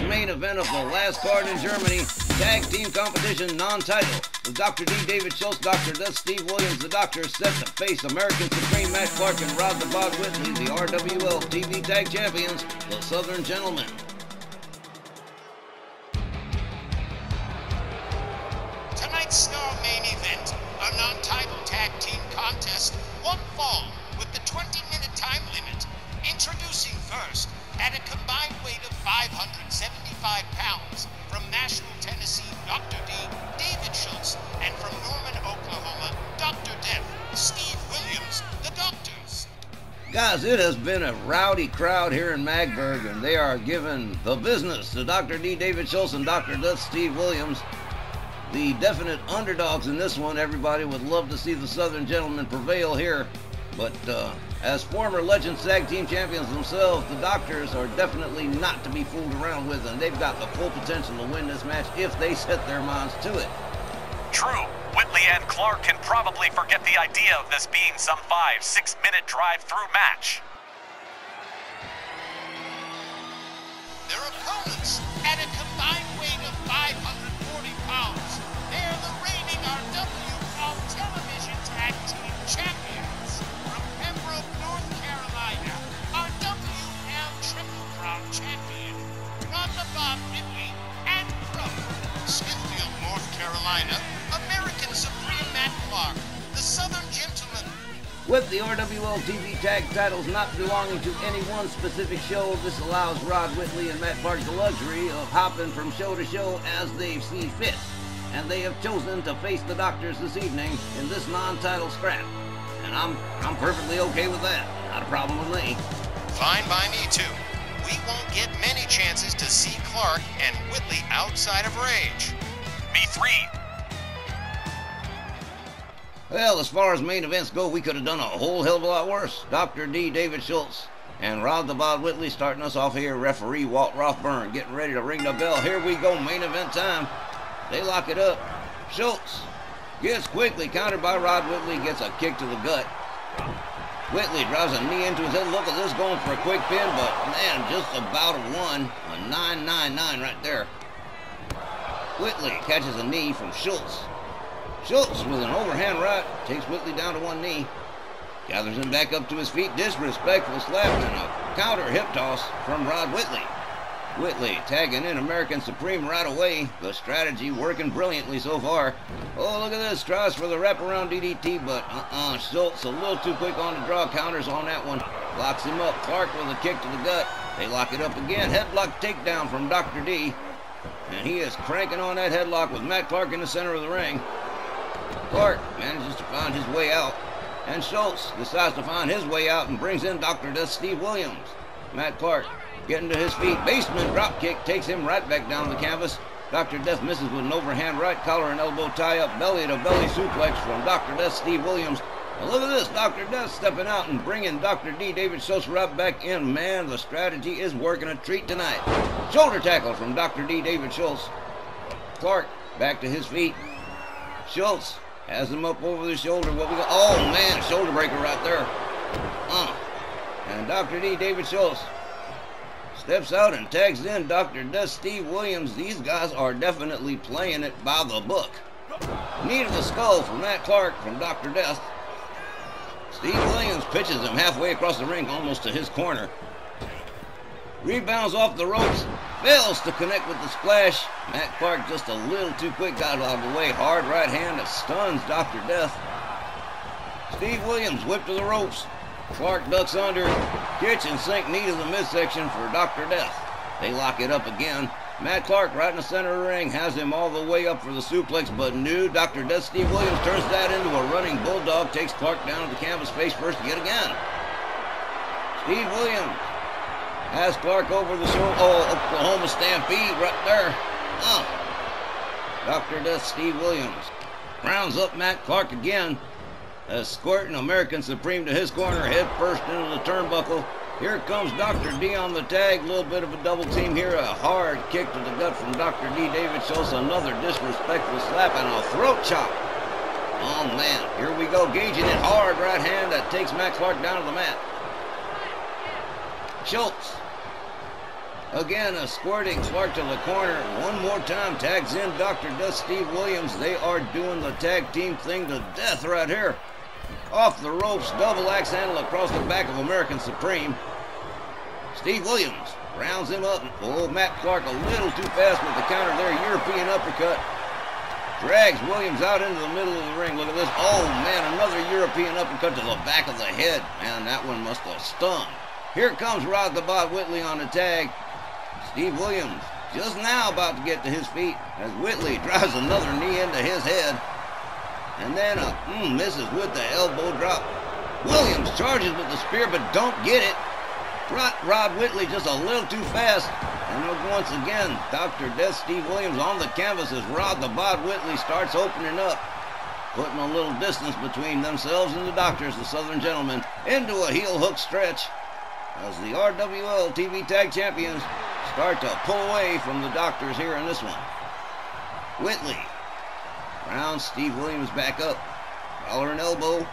main event of the last card in Germany, tag team competition non-title, with Dr. D. David Schultz, Dr. Death, Steve Williams, the Doctor, set to face American Supreme Matt Clark and Rod the Bod Whitley, the RWL TV Tag Champions, the Southern Gentlemen. Tonight's star main event, a non-title tag team contest, one fall with the 20-minute time limit. Introducing first, at a combined weight of 575 pounds, from Nashville, Tennessee, Dr. D. David Schultz, and from Norman, Oklahoma, Dr. Death, Steve Williams, the Doctors. Guys, it has been a rowdy crowd here in Magburg, and they are giving the business to Dr. D. David Schultz and Dr. Death, Steve Williams. The definite underdogs in this one. Everybody would love to see the Southern Gentlemen prevail here, but as former Legends Tag Team Champions themselves, the Doctors are definitely not to be fooled around with, and they've got the full potential to win this match if they set their minds to it. True. Whitley and Clark can probably forget the idea of this being some 5-6 minute drive-through match. Their opponents, at a combined weight of 540 pounds, they are the reigning RWL Television Tag Team Champions. From Pembroke, North Carolina, RWL Triple Crown Champion, Rod the Bod Whitley, and from Smithfield, North Carolina, American Supreme Matt Clark, the Southern Gentlemen. With the RWL TV tag titles not belonging to any one specific show, this allows Rod Whitley and Matt Clark the luxury of hopping from show to show as they see fit. And they have chosen to face the Doctors this evening in this non-title scrap. And I'm perfectly okay with that. Not a problem with me. Fine by me too. We won't get many chances to see Clark and Whitley outside of Rage. Me three. Well, as far as main events go, we could have done a whole hell of a lot worse. Dr. D. David Schultz and Rod the Bod Whitley starting us off here. Referee Walt Rothburn getting ready to ring the bell. Here we go, main event time. They lock it up. Schultz gets quickly countered by Rod Whitley, gets a kick to the gut. Whitley drives a knee into his head. Look at this, going for a quick pin, but man, just about a 999 right there. Whitley catches a knee from Schultz. Schultz with an overhand right takes Whitley down to one knee, gathers him back up to his feet. Disrespectful slap and a counter hip toss from Rod Whitley. Whitley tagging in American Supreme right away. The strategy working brilliantly so far. Oh, look at this. Tries for the wraparound DDT, but Schultz a little too quick on the draw. Counters on that one. Locks him up. Clark with a kick to the gut. They lock it up again. Headlock takedown from Dr. D. And he is cranking on that headlock with Matt Clark in the center of the ring. Clark manages to find his way out, and Schultz decides to find his way out and brings in Dr. Death Steve Williams. Matt Clark getting to his feet. Basement dropkick takes him right back down the canvas. Dr. Death misses with an overhand right, collar and elbow tie-up, belly-to-belly suplex from Dr. Death Steve Williams. And look at this, Dr. Death stepping out and bringing Dr. D. David Schultz right back in. Man, the strategy is working a treat tonight. Shoulder tackle from Dr. D. David Schultz. Clark back to his feet. Schultz has him up over the shoulder. What we got? Oh man, shoulder breaker right there. And Dr. D. David Schultz steps out and tags in Dr. Death Steve Williams. These guys are definitely playing it by the book. Knee to the skull for Matt Clark from Dr. Death. Steve Williams pitches him halfway across the ring, almost to his corner. Rebounds off the ropes, fails to connect with the splash. Matt Clark just a little too quick, got out of the way. Hard right hand that stuns Dr. Death. Steve Williams whipped to the ropes. Clark ducks under, kitchen sink knee to the midsection for Dr. Death. They lock it up again. Matt Clark right in the center of the ring has him all the way up for the suplex, but new Dr. Death Steve Williams turns that into a running bulldog, takes Clark down to the canvas face first yet again. Steve Williams has Clark over the shoulder. Oh, Oklahoma Stampede right there. Dr. Death Steve Williams rounds up Matt Clark again, escorting American Supreme to his corner, head first into the turnbuckle. Here comes Dr. D on the tag. A little bit of a double team here. A hard kick to the gut from Dr. D. David Schultz. Another disrespectful slap and a throat chop. Oh, man. Here we go. Gauging it hard. Right hand that takes Matt Clark down to the mat. Schultz Again, escorting Clark to the corner. One more time, tags in Dr. Death, Steve Williams. They are doing the tag team thing to death right here. Off the ropes, double axe handle across the back of American Supreme. Steve Williams rounds him up. Oh, Matt Clark a little too fast with the counter there. European uppercut. Drags Williams out into the middle of the ring. Look at this. Oh, man, another European uppercut to the back of the head. Man, that one must have stung. Here comes Rod the Bod Whitley on the tag. Steve Williams just now about to get to his feet as Whitley drives another knee into his head. And then misses with the elbow drop. Williams charges with the spear but don't get it. Rod Whitley just a little too fast. And once again, Dr. Death Steve Williams on the canvas as Rod the Bod Whitley starts opening up. Putting a little distance between themselves and the doctors, the Southern Gentlemen, into a heel hook stretch. As the RWL TV Tag Champions start to pull away from the doctors here in this one. Whitley rounds Steve Williams back up. Collar and elbow.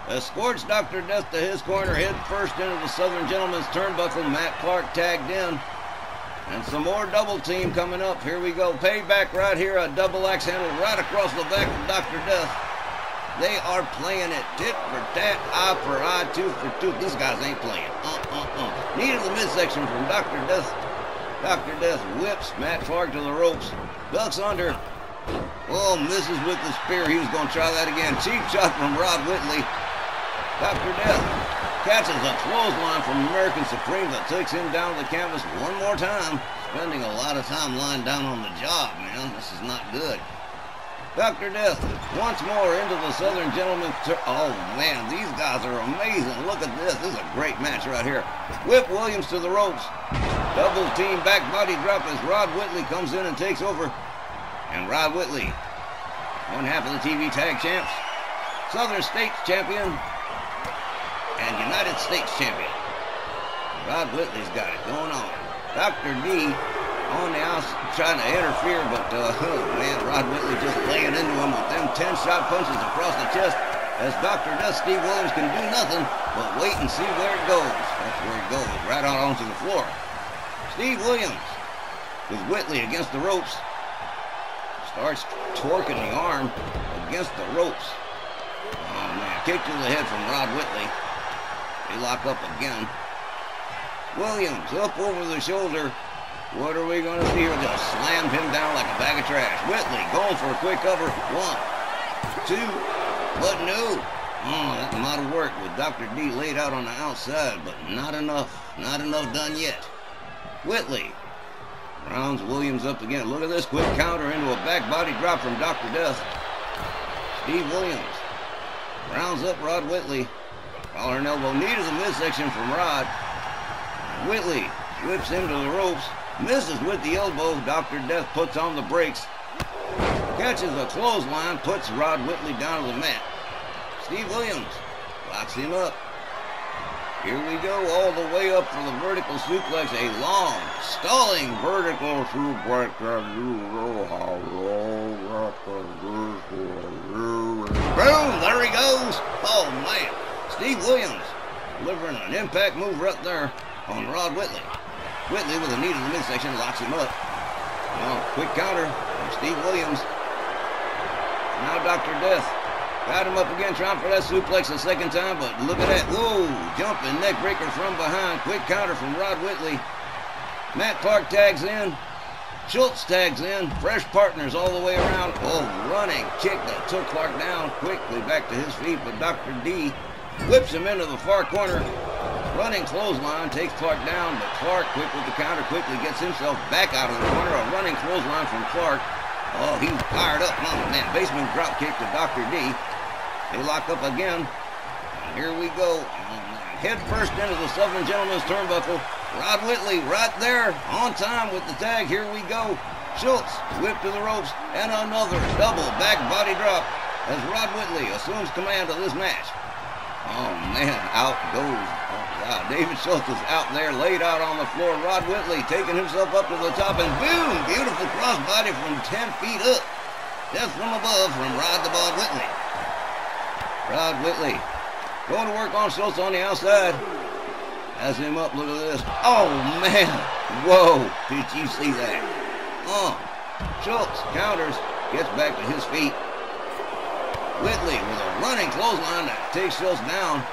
Escorts Dr. Death to his corner, head first into the Southern Gentleman's turnbuckle. Matt Clark tagged in. And some more double team coming up. Here we go. Payback right here. A double axe handle right across the back of Dr. Death. They are playing it tit for tat, eye for eye, tooth for tooth. These guys ain't playing. Knee to the midsection from Dr. Death. Dr. Death whips Matt Clark to the ropes. Ducks under. Oh, misses with the spear. He was going to try that again. Cheap shot from Rod Whitley. Dr. Death catches a clothesline from American Supreme that takes him down to the canvas one more time. Spending a lot of time lying down on the job, man. This is not good. Dr. Death once more into the Southern Gentleman's oh, man, these guys are amazing. Look at this. This is a great match right here. Whip Williams to the ropes. Double team back body drop as Rod Whitley comes in and takes over. And Rod Whitley, one half of the TV Tag Champs, Southern States Champion, and United States Champion. Rod Whitley's got it going on. Dr. D on the outside trying to interfere, but man, Rod Whitley just laying into him with them 10-shot punches across the chest as Dr. Death Steve Williams can do nothing but wait and see where it goes. That's where it goes, right out onto the floor. Steve Williams with Whitley against the ropes. Starts torquing the arm against the ropes. Oh, man. Kick to the head from Rod Whitley. They lock up again. Williams up over the shoulder. What are we going to see here? Just slammed him down like a bag of trash. Whitley going for a quick cover. 1, 2, but no. Oh, that might have worked with Dr. D laid out on the outside, but not enough. Not enough done yet. Whitley rounds Williams up again. Look at this quick counter into a back body drop from Dr. Death. Steve Williams rounds up Rod Whitley. Collar and elbow knee to the midsection from Rod. Whitley whips him to the ropes. Misses with the elbow. Dr. Death puts on the brakes. Catches a clothesline. Puts Rod Whitley down to the mat. Steve Williams locks him up. Here we go, all the way up for the vertical suplex. A long, stalling vertical suplex. Boom, there he goes. Oh, man. Steve Williams delivering an impact move right there on Rod Whitley. Whitley with a knee to the midsection locks him up. Oh, quick counter from Steve Williams. Now Dr. Death got him up again, trying for that suplex a second time, but look at that. Whoa, jumping neck breaker from behind. Quick counter from Rod Whitley. Matt Clark tags in. Schultz tags in. Fresh partners all the way around. Oh, running kick that took Clark down quickly back to his feet, but Dr. D whips him into the far corner. Running clothesline takes Clark down, but Clark, quick with the counter, quickly gets himself back out of the corner. A running clothesline from Clark. Oh, he's fired up. Oh, man, basement drop kick to Dr. D. They lock up again. And here we go. Head first into the Southern Gentleman's turnbuckle. Rod Whitley right there on time with the tag. Here we go. Schultz whipped to the ropes. And another double back body drop as Rod Whitley assumes command of this match. Oh, man, out goes. Oh, wow. David Schultz is out there, laid out on the floor. Rod Whitley taking himself up to the top, and boom, beautiful crossbody from 10 feet up. Death from above from Rod the Bod Whitley. Rod Whitley going to work on Schultz on the outside Has him up. Look at this. Oh, man. Whoa. Did you see that? Schultz counters. Gets back to his feet. Whitley with a running clothesline that takes Schultz down.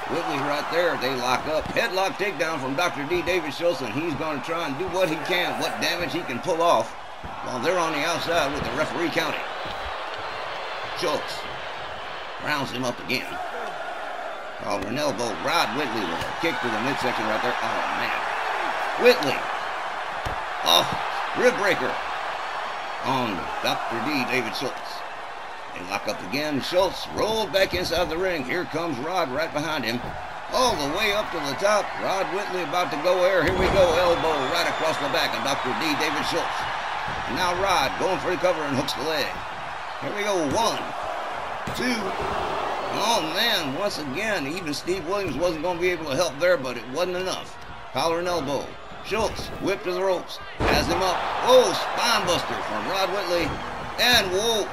Whitley right there. They lock up. Headlock takedown from Dr. D. David Schultz, and he's going to try and do what he can, what damage he can pull off while they're on the outside with the referee counting. Schultz rounds him up again. Collar and elbow. Rod Whitley with a kick to the midsection right there. Oh, man. Whitley. Oh, rib breaker on Dr. D. David Schultz. They lock up again. Schultz rolled back inside the ring. Here comes Rod right behind him. All the way up to the top. Rod Whitley about to go there. Here we go. Elbow right across the back of Dr. D. David Schultz. And now Rod going for the cover and hooks the leg. Here we go. 1, 2. Oh, man. Once again, even Steve Williams wasn't going to be able to help there, but it wasn't enough. Collar and elbow. Schultz whip to the ropes. Has him up. Oh, spine buster from Rod Whitley. And whoa,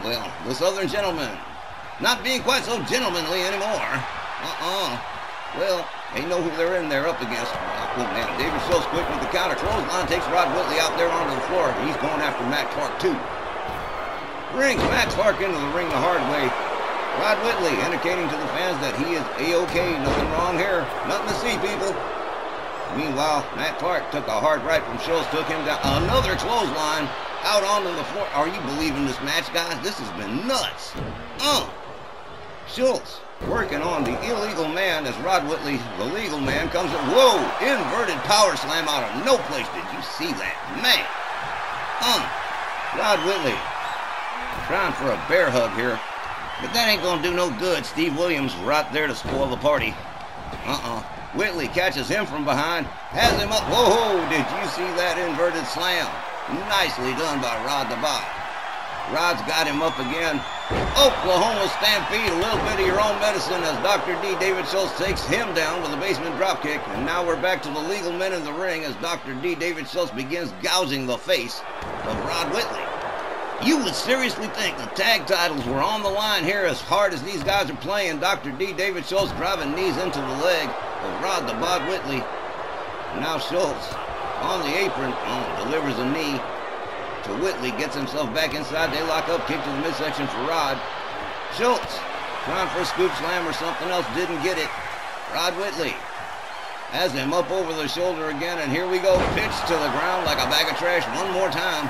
well, the Southern gentleman not being quite so gentlemanly anymore. Well, they know who they're in there up against. Oh, man, David Schultz quick with the counter. Clothesline takes Rod Whitley out there onto the floor. He's going after Matt Clark, too. Brings Matt Clark into the ring the hard way. Rod Whitley indicating to the fans that he is A-OK. Nothing wrong here. Nothing to see, people. Meanwhile, Matt Clark took a hard right from Schultz, took him down. Another clothesline. Out onto the floor. Are you believing this match, guys? This has been nuts. Schultz working on the illegal man as Rod Whitley, the legal man, comes in. Whoa! Inverted power slam out of no place. Did you see that? Man. Rod Whitley trying for a bear hug here. But that ain't going to do no good. Steve Williams right there to spoil the party. Whitley catches him from behind. Has him up. Whoa! Did you see that inverted slam? Nicely done by Rod the Bot. Rod's got him up again. Oklahoma Stampede, a little bit of your own medicine as Dr. D. David Schultz takes him down with a basement dropkick. And now we're back to the legal men in the ring as Dr. D. David Schultz begins gouging the face of Rod Whitley. You would seriously think the tag titles were on the line here as hard as these guys are playing. Dr. D. David Schultz driving knees into the leg of Rod the Bot Whitley. And now Schultz on the apron, delivers a knee to Whitley, gets himself back inside. They lock up, kick to the midsection for Rod. Schultz trying for a scoop slam or something else, didn't get it. Rod Whitley has him up over the shoulder again, and here we go, pitched to the ground like a bag of trash one more time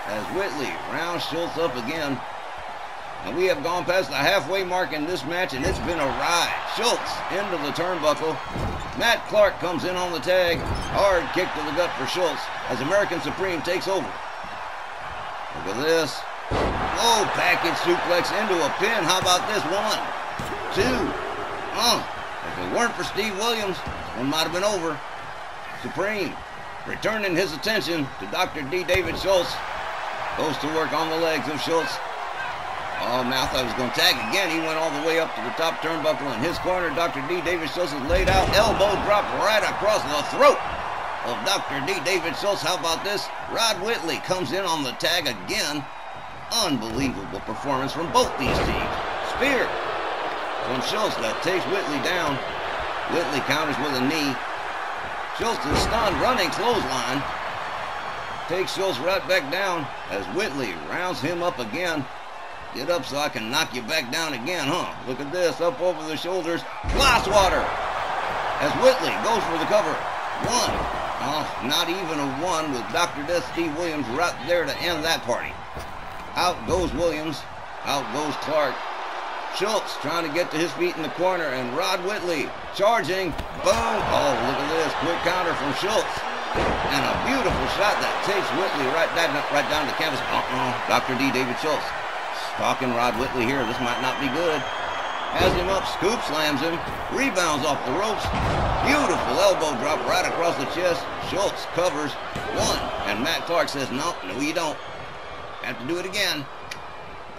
as Whitley rounds Schultz up again. And we have gone past the halfway mark in this match, and it's been a ride. Schultz into the turnbuckle. Matt Clark comes in on the tag. Hard kick to the gut for Schultz as American Supreme takes over. Look at this. Whoa, package suplex into a pin. How about this? 1, 2. If it weren't for Steve Williams, one might have been over. Supreme returning his attention to Dr. D. David Schultz. Goes to work on the legs of Schultz. Oh, man, I thought he was going to tag again. He went all the way up to the top turnbuckle in his corner. Dr. D. David Schultz is laid out. Elbow drop right across the throat of Dr. D. David Schultz. How about this? Rod Whitley comes in on the tag again. Unbelievable performance from both these teams. Spear from Schultz that takes Whitley down. Whitley counters with a knee. Schultz is stunned, running clothesline. Takes Schultz right back down as Whitley rounds him up again. Get up so I can knock you back down again, huh? Look at this, up over the shoulders. Glass water as Whitley goes for the cover. 1. Not even a 1 with Dr. Death Steve Williams right there to end that party. Out goes Williams. Out goes Clark. Schultz trying to get to his feet in the corner, and Rod Whitley charging. Boom. Oh, look at this. Quick counter from Schultz. And a beautiful shot that takes Whitley right down to canvas. Dr. D. David Schultz. Stalking Rod Whitley here. This might not be good. Has him up, scoop slams him, rebounds off the ropes. Beautiful elbow drop right across the chest. Schultz covers 1. And Matt Clark says, no, you don't. Have to do it again.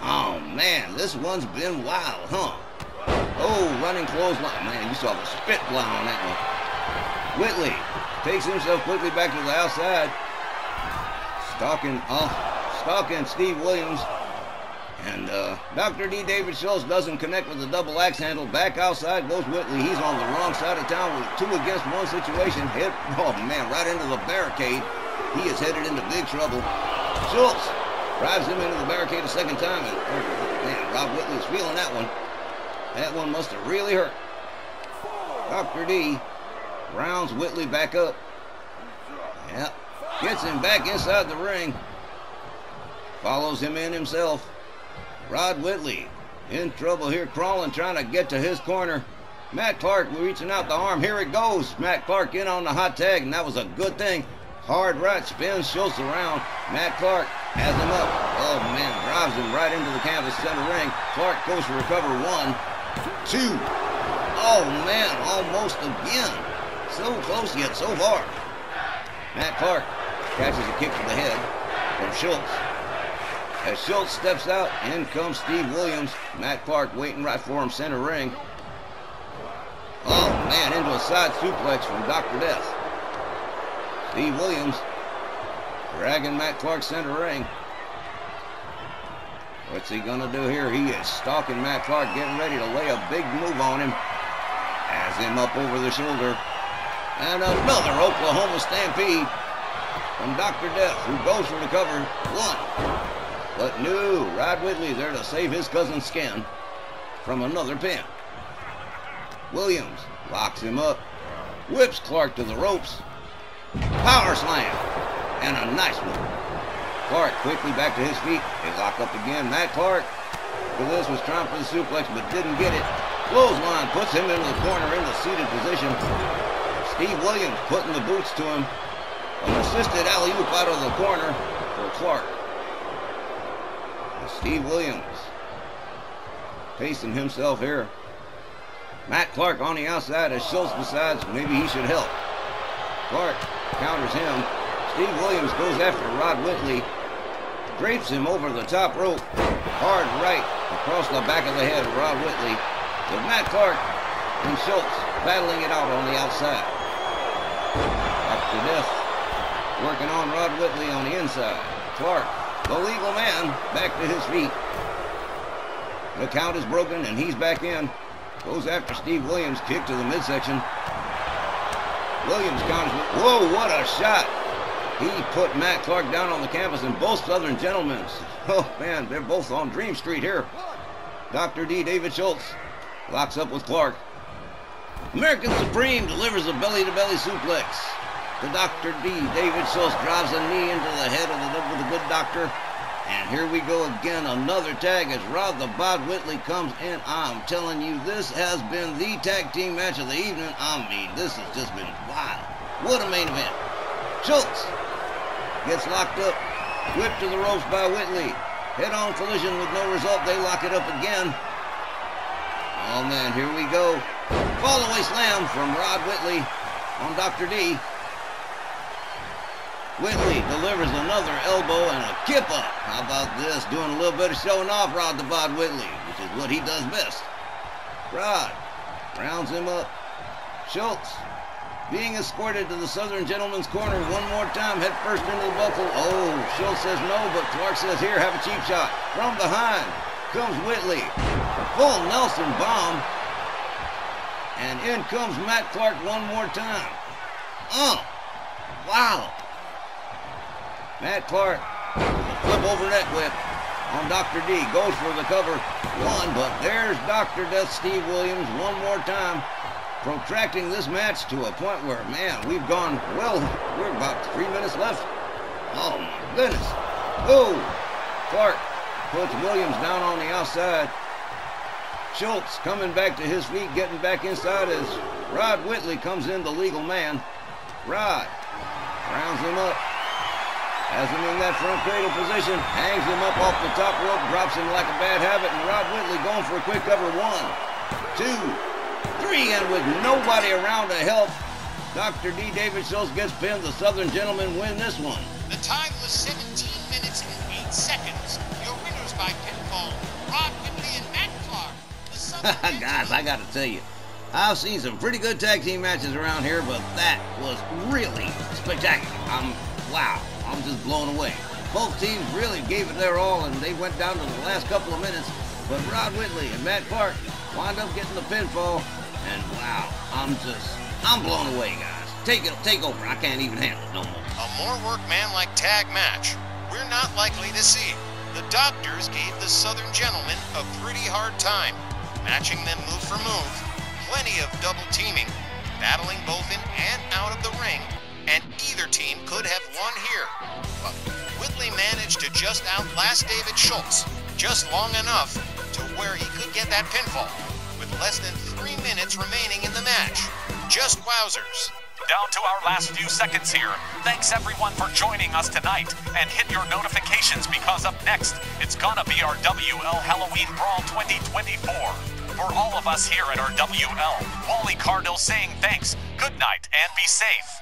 Oh, man, this one's been wild, huh? Oh, running clothesline. Man, you saw the spit fly on that one. Whitley takes himself quickly back to the outside. Stalking Steve Williams. And Dr. D. David Schultz doesn't connect with the double axe handle. Back outside goes Whitley. He's on the wrong side of town with 2 against 1 situation. Hit, oh man, right into the barricade. He is headed into big trouble. Schultz drives him into the barricade a second time. And, oh man, Rob Whitley's feeling that one. That one must have really hurt. Dr. D rounds Whitley back up. Yep. Gets him back inside the ring. Follows him in himself. Rod Whitley in trouble here, crawling, trying to get to his corner. Matt Clark reaching out the arm. Here it goes. Matt Clark in on the hot tag, and that was a good thing. Hard right, spins Schultz around. Matt Clark has him up. Oh, man, drives him right into the canvas center ring. Clark goes to recover 1, 2. Oh, man, almost again. So close yet so far. Matt Clark catches a kick to the head from Schultz. As Schultz steps out, in comes Steve Williams. Matt Clark waiting right for him, center ring. Oh, man, into a side suplex from Dr. Death. Steve Williams dragging Matt Clark center ring. What's he going to do here? He is stalking Matt Clark, getting ready to lay a big move on him. Has him up over the shoulder. And another Oklahoma Stampede from Dr. Death, who goes for the cover. 1. But no, Rod Whitley there to save his cousin's skin from another pin. Williams locks him up, whips Clark to the ropes, power slam, and a nice one. Clark quickly back to his feet. They lock up again. Matt Clark, for this, was trying for the suplex but didn't get it. Clothesline puts him into the corner in the seated position. Steve Williams putting the boots to him. An assisted alley-oop out of the corner for Clark. Steve Williams pacing himself here. Matt Clark on the outside as Schultz decides maybe he should help. Clark counters him. Steve Williams goes after Rod Whitley. Drapes him over the top rope. Hard right across the back of the head of Rod Whitley. With Matt Clark and Schultz battling it out on the outside. Dr. Death working on Rod Whitley on the inside. Clark, the legal man, back to his feet. The count is broken and he's back in. Goes after Steve Williams, kick to the midsection. Williams counters. Whoa, what a shot. He put Matt Clark down on the canvas, and both Southern gentlemen. Oh man, they're both on Dream Street here. Dr. D. David Schultz locks up with Clark. American Supreme delivers a belly-to-belly suplex. The Dr. D. David Schultz drives a knee into the head of the good doctor. And here we go again, another tag as Rod the Bod Whitley comes in. I'm telling you, this has been the tag team match of the evening. I mean, this has just been wild. What a main event. Schultz gets locked up, whipped to the ropes by Whitley. Head-on collision with no result. They lock it up again. Oh man, here we go. Fall-away slam from Rod Whitley on Dr. D. Whitley delivers another elbow and a kip up. How about this? Doing a little bit of showing off Rod the Bod Whitley, which is what he does best. Rod rounds him up. Schultz being escorted to the Southern Gentleman's corner one more time, head first into the buckle. Oh, Schultz says no, but Clark says, here, have a cheap shot. From behind comes Whitley. Full Nelson bomb. And in comes Matt Clark one more time. Oh, wow. Matt Clark, flip over neck whip on Dr. D. Goes for the cover. 1, but there's Dr. Death Steve Williams one more time, protracting this match to a point where, man, we've gone, well, we're about 3 minutes left. Oh, my goodness. Oh, Clark puts Williams down on the outside. Schultz coming back to his feet, getting back inside as Rod Whitley comes in, the legal man. Rod rounds him up. Has him in that front cradle position, hangs him up off the top rope, drops him like a bad habit, and Rod Whitley going for a quick cover. 1, 2, 3, and with nobody around to help, Dr. D. David Schultz gets pinned. The Southern Gentlemen win this one. The time was 17 minutes and 8 seconds. Your winners by pinfall, Rod Whitley and Matt Clark. Guys, I gotta tell you, I've seen some pretty good tag team matches around here, but that was really spectacular. Wow, I'm just blown away. Both teams really gave it their all, and they went down to the last couple of minutes. But Rod Whitley and Matt Clark wound up getting the pinfall. And wow, I'm blown away, guys. Take over. I can't even handle it no more. A more workman-like tag match we're not likely to see. The doctors gave the Southern Gentlemen a pretty hard time, matching them move for move, plenty of double teaming, battling both in and out of the ring, and either team could have won here. But Whitley managed to just outlast David Schultz, just long enough to where he could get that pinfall, with less than 3 minutes remaining in the match. Just wowzers. Down to our last few seconds here. Thanks everyone for joining us tonight, and hit your notifications because up next, it's gonna be our WL Halloween Brawl 2024. For all of us here at our WL, Wally Cardinal saying thanks, good night, and be safe.